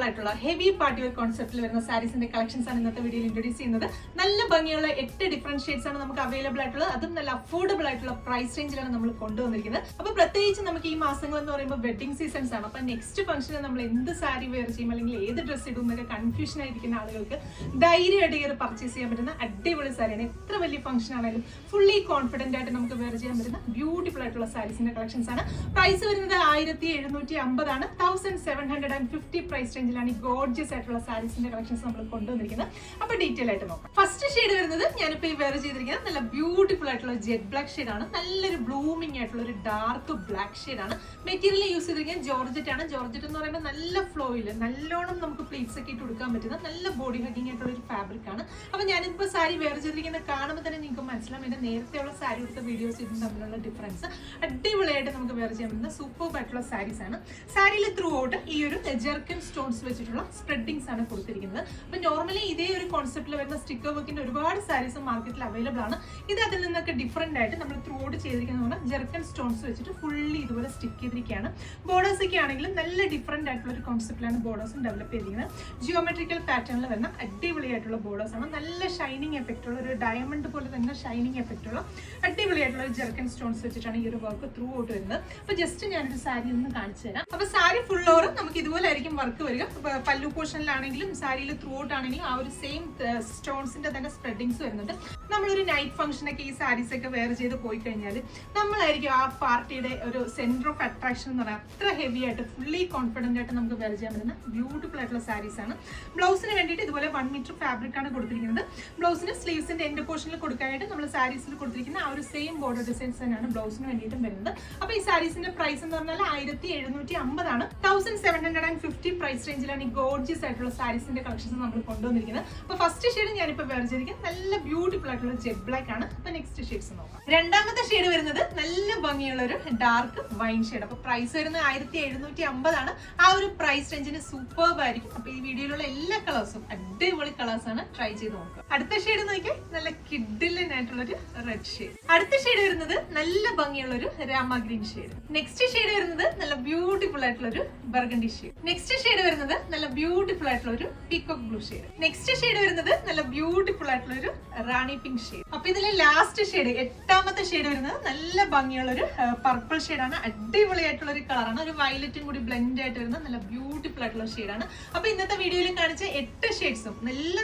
ആയിട്ടുള്ള heavy party wear കോൺസെപ്റ്റിൽ വരുന്ന സാരീസിന്റെ collections ആണ് ഇന്നത്തെ വീഡിയോയിൽ ഇൻട്രോഡ്യൂസ് ചെയ്യുന്നത്. നല്ല ഭംഗിയുള്ള 8 ഡിഫറെന്റ് ഷെയ്ഡ്സ് ആണ് നമുക്ക് അവൈലബിൾ ആയിട്ടുള്ളത്. അതും നല്ല അഫോർഡബിൾ ആയിട്ടുള്ള പ്രൈസ് റേഞ്ചിലാണ് നമ്മൾ കൊണ്ടുവന്നിരിക്കുന്നത്. അപ്പൊ പ്രത്യേകിച്ച് നമുക്ക് ഈ മാസങ്ങൾ എന്ന് പറയുമ്പോൾ വെഡിങ് സീസൺസ് ആണ്. അപ്പൊ നെക്സ്റ്റ് ഫംഗ്ഷന് നമ്മൾ എന്ത് സാരി വെയർ ചെയ്യും അല്ലെങ്കിൽ ഏത് ഡ്രസ്സ് ഇടും എന്നൊക്കെ കൺഫ്യൂഷൻ ആയിരിക്കുന്ന ആളുകൾക്ക് ധൈര്യമായിട്ട് കയറി പർച്ചേസ് ചെയ്യാൻ പറ്റുന്ന അടിപൊളി സാരിയാണ്. എത്ര വലിയ ഫംഗ്ഷൻ ആണെങ്കിലും ഫുള്ളി കോൺഫിഡന്റ് ആയിട്ട് നമുക്ക് വെയർ ചെയ്യാൻ പറ്റുന്ന ബ്യൂട്ടിഫുൾ ആയിട്ടുള്ള സാരീസിന്റെ കളക്ഷൻസ് ആണ്. പ്രൈസ് വരുന്നത് 1750 ആണ്. 1750 പ്രൈസ് റേഞ്ചിലാണ് ഈ ഗോർജിയസ് ആയിട്ടുള്ള സാരീസിന്റെ കളക്ഷൻസ് നമ്മൾ കൊണ്ടുവന്നിരിക്കുന്നത്. അപ്പൊ ഡീറ്റെയിൽ ആയിട്ട് നോക്കാം. ഫസ്റ്റ് ഷെയ്ഡ് വരുന്നത് ഞാനിപ്പോ ഈ വെയർ ചെയ്തിരിക്കുന്നത് നല്ല ബ്യൂട്ടിഫുൾ ആയിട്ടുള്ള ജെറ്റ് ബ്ലാക്ക് ഷെയ്ഡ് ആണ്. നല്ലൊരു ബ്ലൂമിംഗ് ആയിട്ടുള്ള ഒരു ഡാർക്ക് ബ്ലാക്ക് ഷെയ്ഡ് ആണ്. മെറ്റീരിയൽ യൂസ് ചെയ്തിരിക്കുന്നത് ജോർജറ്റ് ആണ്. ജോർജറ്റ് എന്ന് പറയുമ്പോൾ നല്ല ഫ്ലോയിൽ നല്ലോണം നമുക്ക് പ്ലീറ്റ്സ് ഒക്കെ ഇട്ട് കൊടുക്കാൻ പറ്റുന്ന നല്ല ബോഡി ഹഗിങ് ആയിട്ടുള്ള ഒരു ഫാബ്രിക് ആണ്. അപ്പൊ ഞാനിപ്പോ സാരി വെയർ ചെയ്തിരിക്കുന്നത് കാണുമ്പോൾ തന്നെ നിങ്ങൾക്ക് മനസ്സിലാവും എന്റെ നേരത്തെയുള്ള സാരി എടുത്ത വീഡിയോസ് ഇതും തമ്മിലുള്ള ഡിഫറൻസ്. അടിപൊളിയായിട്ട് നമുക്ക് വെയർ ചെയ്യാൻ പറ്റുന്ന സൂപ്പർ ആയിട്ടുള്ള സാരീസ് ആണ്. സാരിയിൽ ത്രൂ ഔട്ട് ഈ ഒരു ജെർക്കൻ സ്റ്റോൺസ് വെച്ചിട്ടുള്ള സ്പ്രെഡിങ്സ് ആണ് കൊടുത്തിരിക്കുന്നത്. അപ്പൊ നോർമലി ഇതേ ഒരു കോൺസെപ്റ്റിൽ വരുന്ന സ്റ്റിക്കർ വർക്കിന്റെ ഒരുപാട് സാരീസ് മാർക്കറ്റിൽ അവൈലബിൾ ആണ്. ഇത് അതിൽ നിന്നൊക്കെ ഡിഫറെന്റ് ആയിട്ട് നമ്മൾ ത്രൂ ഔട്ട് ചെയ്തിരിക്കുന്നത് ജെർക്കൻ സ്റ്റോൺസ് വെച്ചിട്ട് ഫുള്ളി ഇതുപോലെ സ്റ്റിക്ക് ചെയ്തിരിക്കുകയാണ്. ബോർഡേഴ്സ് ഒക്കെ ആണെങ്കിലും നല്ല ഡിഫറെന്റ് ആയിട്ടുള്ള ഒരു കോൺസെപ്റ്റിലാണ് ബോർഡേഴ്സും ഡെവലപ്പ് ചെയ്തിരിക്കുന്നത്. ജിയോമെട്രിക്കൽ പാറ്റേണിൽ വരുന്ന അടിപൊളിയായിട്ടുള്ള ബോർഡേഴ്സ് ആണ്. നല്ല ഷൈനിങ് എഫക്റ്റ് ഉള്ള ഒരു ഡയമണ്ട് പോലെ തന്നെ ഷൈനിങ് എഫക്റ്റ് ഉള്ള അടിപൊളിയായിട്ടുള്ള ഒരു ജെർക്കൻ സ്റ്റോൺസ് വെച്ചിട്ടാണ് ഈ ഒരു വർക്ക് ത്രൂ ഔട്ട് വരുന്നത്. അപ്പൊ ജസ്റ്റ് ഞാനൊരു സാരി ഒന്ന് കാണിച്ചു തരാം. അപ്പൊ സാരി ഫുൾ ഓവർ നമുക്ക് ഇതുപോലെ ആയിരിക്കും വർക്ക് വരിക. പല്ലു പോർഷനിലാണെങ്കിലും സാരിയിൽ ത്രൂ ഔട്ട് ആണെങ്കിലും ആ ഒരു സെയിം സ്റ്റോൺസിന്റെ തന്നെ സ്പ്രെഡിങ്സ് വരുന്നുണ്ട്. നമ്മളൊരു നൈറ്റ് ഫംഗ്ഷനൊക്കെ ഈ സാരീസ് ഒക്കെ വെയർ ചെയ്ത് പോയി കഴിഞ്ഞാൽ നമ്മളായിരിക്കും ആ പാർട്ടിയുടെ ഒരു സെന്റർ ഓഫ് അട്രാക്ഷൻ എന്ന് പറയാം. അത്ര ഹെവി ആയിട്ട് ഫുള്ളി കോൺഫിഡന്റ് ആയിട്ട് നമുക്ക് വെയർ ചെയ്യാൻ പറ്റുന്ന ബ്യൂട്ടിഫുൾ ആയിട്ടുള്ള സാരീസ് ആണ്. ബ്ലൗസിന് വേണ്ടിയിട്ട് ഇതുപോലെ 1 മീറ്റർ ഫാബ്രിക് ആണ് കൊടുത്തിരിക്കുന്നത്. ബ്ലൗസിന് സ്ലീവ്സിന്റെ എൻഡ് പോർഷനിൽ കൊടുക്കാനായിട്ട് നമ്മൾ സാരീസിൽ കൊടുത്തിരിക്കുന്ന ആ ഒരു സെയിം ബോർഡർ ഡിസൈൻസ് തന്നെയാണ് ബ്ലൗസിന് വേണ്ടിയിട്ടും വരുന്നത്. അപ്പൊ ഈ സാരീസിന്റെ പ്രൈസ് എന്ന് പറഞ്ഞാൽ 1750 ആണ്. 1750 പ്രൈസ് റേഞ്ചിലാണ് ഈ ഗോർജിയസ് ആയിട്ടുള്ള സാരീസിന്റെ കളക്ഷൻസ് നമ്മൾ കൊണ്ടുവന്നിരിക്കുന്നത്. അപ്പൊ ഫസ്റ്റ് ഷെയ്ഡ് ഞാനിപ്പോ വെയർ ചെയ്തിരിക്കുന്നത് നല്ല ബ്യൂട്ടിഫുൾ ആയിട്ടുള്ള ജെറ്റ് ബ്ലാക്ക് ആണ്. അപ്പൊ നെക്സ്റ്റ് ഷെയ്ഡ്സ് നോക്കാം. രണ്ടാമത്തെ ഷെയ്ഡ് വരുന്നത് നല്ല ഭംഗിയുള്ള ഒരു ഡാർക്ക് വൈൻ ഷെയ്ഡ്. അപ്പൊ പ്രൈസ് വരുന്നത് 1750 ആണ്. ആ ഒരു പ്രൈസ് റേഞ്ചിന് സൂപ്പർബ് ആയിരിക്കും. അപ്പൊ ഈ വീഡിയോയിലുള്ള എല്ലാ കളേഴ്സും അടിപൊളി കളേഴ്സ് ആണ്. ട്രൈ ചെയ്ത് നോക്കുക. അടുത്ത ഷെയ്ഡ് നോക്കിയാൽ നല്ല കിഡിലൻ ആയിട്ടുള്ള ഒരു റെഡ് ഷെയ്ഡ്. അടുത്ത ഷെയ്ഡ് വരുന്നത് നല്ല ഭംഗിയുള്ള ഒരു Rama green shade. Next shade വരുന്നത് നല്ല ബ്യൂട്ടിഫുൾ ആയിട്ടുള്ള ഒരു ബർഗണ്ടി ഷെയ്ഡ്. നെക്സ്റ്റ് ഷെയ്ഡ് വരുന്നത് നല്ല ബ്യൂട്ടിഫുൾ ആയിട്ടുള്ള ഒരു peacock blue shade. Next shade വരുന്നത് നല്ല ബ്യൂട്ടിഫുൾ ആയിട്ടുള്ള ഒരു റാണി പിങ്ക് ഷെയ്ഡ്. അപ്പൊ ഇതിലെ ലാസ്റ്റ് ഷെയ്ഡ് 8ാമത്തെ ഷെയ്ഡ് വരുന്നത് നല്ല ഭംഗിയുള്ള ഒരു പർപ്പിൾ ഷെയ്ഡാണ്. അടിപൊളിയായിട്ടുള്ള ഒരു കളറാണ്. ഒരു വയലറ്റും കൂടി ബ്ലെൻഡ് ആയിട്ട് വരുന്ന നല്ല ബ്യൂട്ടിഫുൾ ആയിട്ടുള്ള ഷെയ്ഡാണ്. അപ്പൊ ഇന്നത്തെ വീഡിയോയിൽ കാണിച്ച 8 ഷെയ്ഡ്സും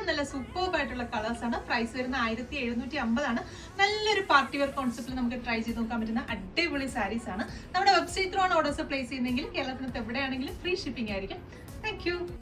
നല്ല സൂപ്പർബ് ആയിട്ടുള്ള കളേഴ്സ് ആണ്. പ്രൈസ് വരുന്ന 1750 ആണ്. നല്ലൊരു പാർട്ടി വെയർ കോൺസെപ്റ്റിൽ നമുക്ക് ട്രൈ ചെയ്ത് നോക്കാൻ പറ്റുന്ന അടിപൊളി സാരീസ് ആണ്. നമ്മുടെ വെബ്സൈറ്റ് ത്രൂ ആണ് ഓർഡേഴ്സ് പ്ലേസ് ചെയ്യുന്നെങ്കിൽ കേരളത്തിന് എവിടെയാണെങ്കിലും ഫ്രീ ഷിപ്പിംഗ് ആയിരിക്കും. Thank you.